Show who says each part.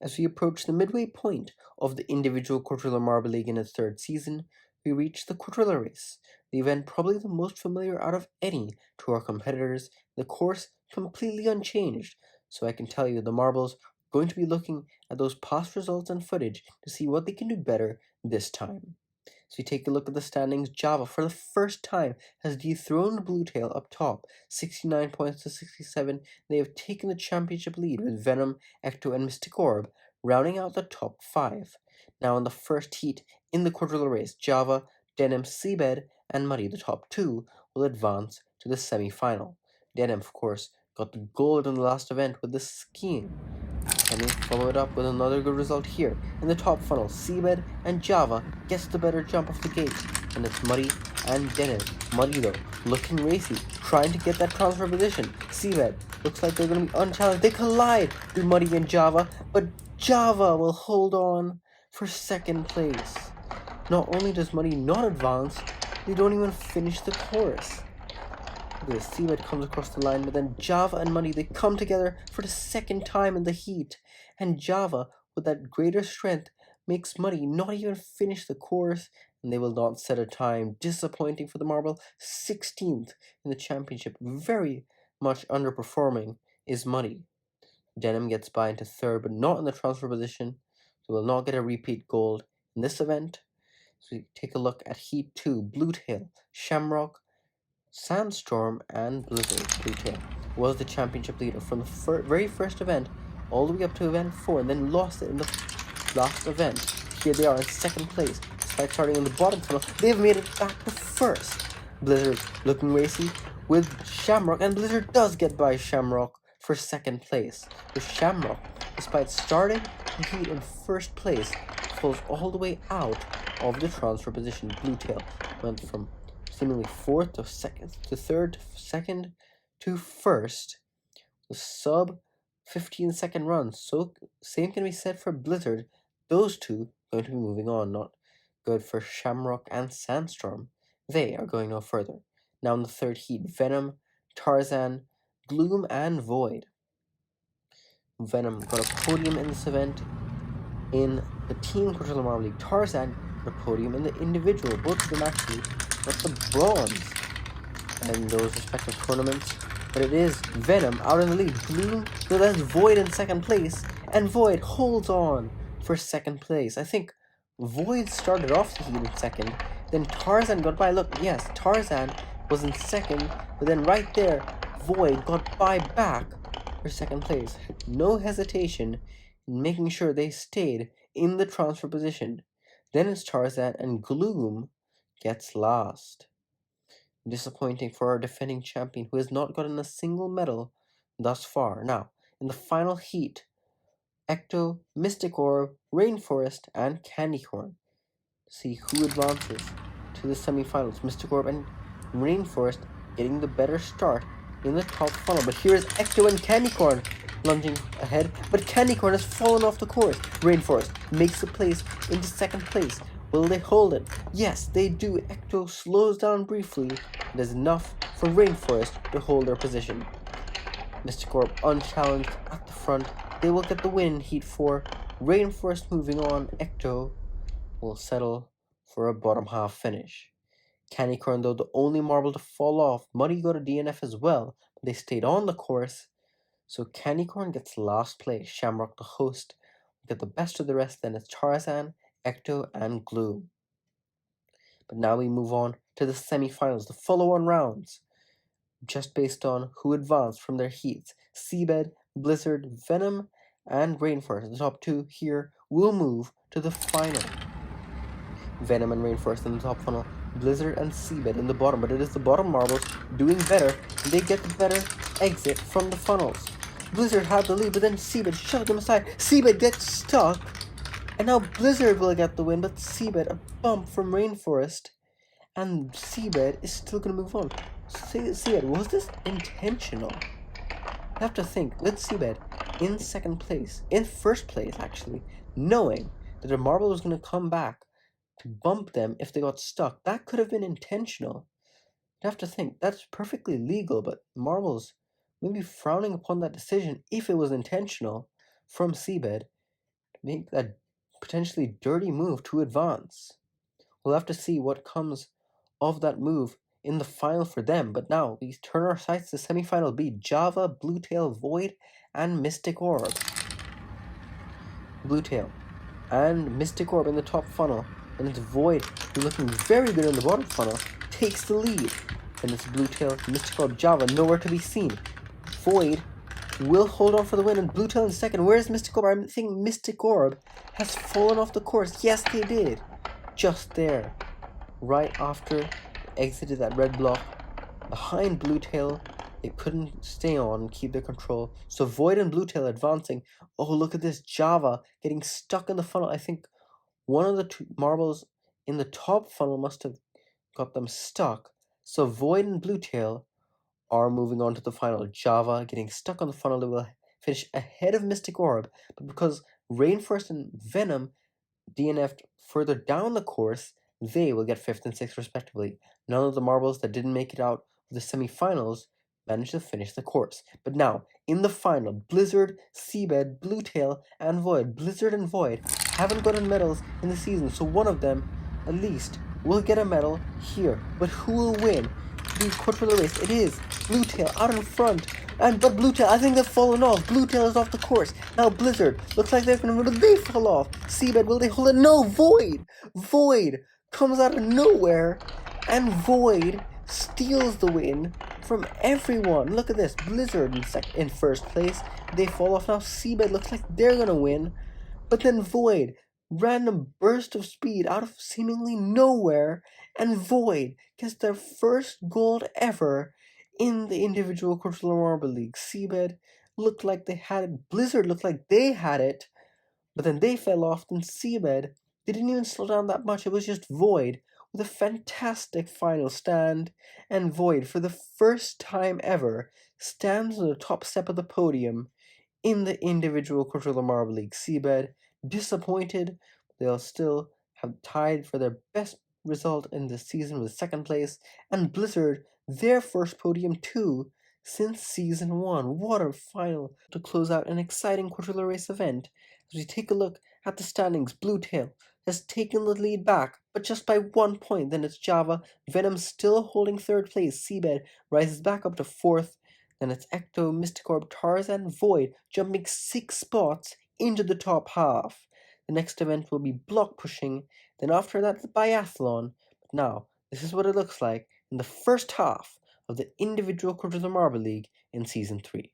Speaker 1: As we approach the midway point of the Individual Quadrilla Marble League in its third season, we reach the Quadrilla Race, the event probably the most familiar out of any to our competitors, the course completely unchanged, so I can tell you the marbles are going to be looking at those past results and footage to see what they can do better this time. So we take a look at the standings. Java, for the first time, has dethroned Bluetail up top, 69 points to 67. They have taken the championship lead with Venom, Ecto, and Mystic Orb, rounding out the top 5. Now in the first heat in the Quadrilla Race, Java, Denim, Seabed, and Muddy, the top 2, will advance to the semi-final. Denim, of course, got the gold in the last event with the skiing. And we follow it up with another good result here. In the top funnel, Seabed and Java gets the better jump off the gate. And it's Muddy and Denim. Muddy though, looking racy, trying to get that transfer position. Seabed looks like they're going to be unchallenged. They collide with Muddy and Java, but Java will hold on for second place. Not only does Muddy not advance, they don't even finish the course. The Seabed comes across the line, but then Java and Muddy, they come together for the second time in the heat. And Java, with that greater strength, makes Muddy not even finish the course, and they will not set a time. Disappointing for the Marble. 16th in the championship. Very much underperforming is Muddy. Denim gets by into third, but not in the transfer position, so will not get a repeat gold in this event. So we take a look at Heat 2. Bluetail, Shamrock, Sandstorm, and Blizzard. Bluetail was the championship leader from the very first event all the way up to event 4, and then lost it in the last event. Here they are in second place, despite starting in the bottom funnel. They've made it back to first. Blizzard looking racy with Shamrock, and Blizzard does get by Shamrock for second place. With Shamrock, despite starting the heat in first place, falls all the way out of the transfer position. Bluetail went from seemingly fourth to second to third to second to first. The sub 15-second runs. So same can be said for Blizzard. Those two going to be moving on. Not good for Shamrock and Sandstorm. They are going no further. Now in the third heat, Venom, Tarzan, Gloom, and Void. Venom got a podium in this event in the Team Quadrilla Marble League. Tarzan got a podium in the individual. Both of them actually got the bronze in those respective tournaments. But it is Venom out in the lead. Gloom, so that's Void in second place, and Void holds on for second place. I think Void started off the heat in second, then Tarzan got by. Look, yes, Tarzan was in second, but then right there, Void got by back for second place. No hesitation in making sure they stayed in the transfer position. Then it's Tarzan, and Gloom gets last. Disappointing for our defending champion, who has not gotten a single medal thus far. Now, in the final heat, Ecto, Mystic Orb, Rainforest, and Candy Corn. See who advances to the semifinals. Mystic Orb and Rainforest getting the better start in the top funnel. But here is Ecto and Candy Corn lunging ahead, but Candy Corn has fallen off the course. Rainforest makes the place into second place. Will they hold it? Yes, they do. Ecto slows down briefly. It is enough for Rainforest to hold their position. Mystic Orb unchallenged at the front. They will get the win in Heat 4. Rainforest moving on. Ecto will settle for a bottom half finish. Candy Corn, though, the only marble to fall off. Muddy got a DNF as well, but they stayed on the course. So Candy Corn gets last place. Shamrock, the host, will get the best of the rest. Then it's Tarzan, Ecto, and Gloom. But now we move on to the semi-finals, the follow-on rounds, just based on who advanced from their heats. Seabed, Blizzard, Venom, and Rainforest, the top two here, will move to the final. Venom and Rainforest in the top funnel, Blizzard and Seabed in the bottom, but it is the bottom marbles doing better, and they get the better exit from the funnels. Blizzard had the lead, but then Seabed shoved them aside. Seabed gets stuck, and now Blizzard will get the win, but Seabed, a bump from Rainforest, and Seabed is still going to move on. Seabed, was this intentional? I have to think, with Seabed in second place, in first place actually, knowing that the marble was going to come back to bump them if they got stuck, that could have been intentional. I have to think, that's perfectly legal, but marbles maybe frowning upon that decision if it was intentional from Seabed. make that potentially dirty move to advance. We'll have to see what comes of that move in the final for them. But now we turn our sights to semifinal B. Java, Bluetail, Void, and Mystic Orb. Bluetail and Mystic Orb in the top funnel. And it's Void, who's looking very good in the bottom funnel, takes the lead. And it's Bluetail, Mystic Orb, Java, nowhere to be seen. Void will hold on for the win, and Bluetail in second. Where's Mystic Orb? I think Mystic Orb has fallen off the course. Yes, they did. Just there. Right after they exited that red block. Behind Bluetail, they couldn't stay on and keep their control. So Void and Bluetail advancing. Oh, look at this. Java getting stuck in the funnel. I think one of the two marbles in the top funnel must have got them stuck. So Void and Bluetail are moving on to the final. Java getting stuck on the funnel. They will finish ahead of Mystic Orb. But because Rainforest and Venom DNF'd further down the course, they will get 5th and 6th respectively. None of the marbles that didn't make it out of the semifinals managed to finish the course. But now, in the final, Blizzard, Seabed, Bluetail, and Void. Blizzard and Void haven't gotten medals in the season, so one of them, at least, will get a medal here. But who will win the Quadrilla Race? It is Bluetail out in front. But Bluetail, I think they've fallen off. Bluetail is off the course. Now Blizzard, looks like they're gonna, will they fall off? Seabed, will they hold it? No, Void! Void comes out of nowhere, and Void steals the win from everyone. Look at this. Blizzard in first place. They fall off now. Seabed looks like they're gonna win. But then Void, random burst of speed out of seemingly nowhere, and Void gets their first gold ever in the Individual Quadrilla Marble League. Seabed looked like they had it. Blizzard looked like they had it, but then they fell off. Then Seabed, they didn't even slow down that much. It was just Void with a fantastic final stand, and Void, for the first time ever, stands on the top step of the podium in the Individual Quadrilla Marble League. Seabed, disappointed, they'll still have tied for their best result in the season with second place, and Blizzard, their first podium too since season 1. What a final to close out an exciting Quadrilla Race event. As we take a look at the standings, Bluetail has taken the lead back, but just by 1 point. Then it's Java, Venom still holding third place. Seabed rises back up to fourth. Then it's Ecto, Mystic Orb, Tarzan, Void, jumping 6 spots into the top half. The next event will be block pushing, then after that the biathlon. But now, this is what it looks like in the first half of the Individual Quadrilla Marble League in Season 3.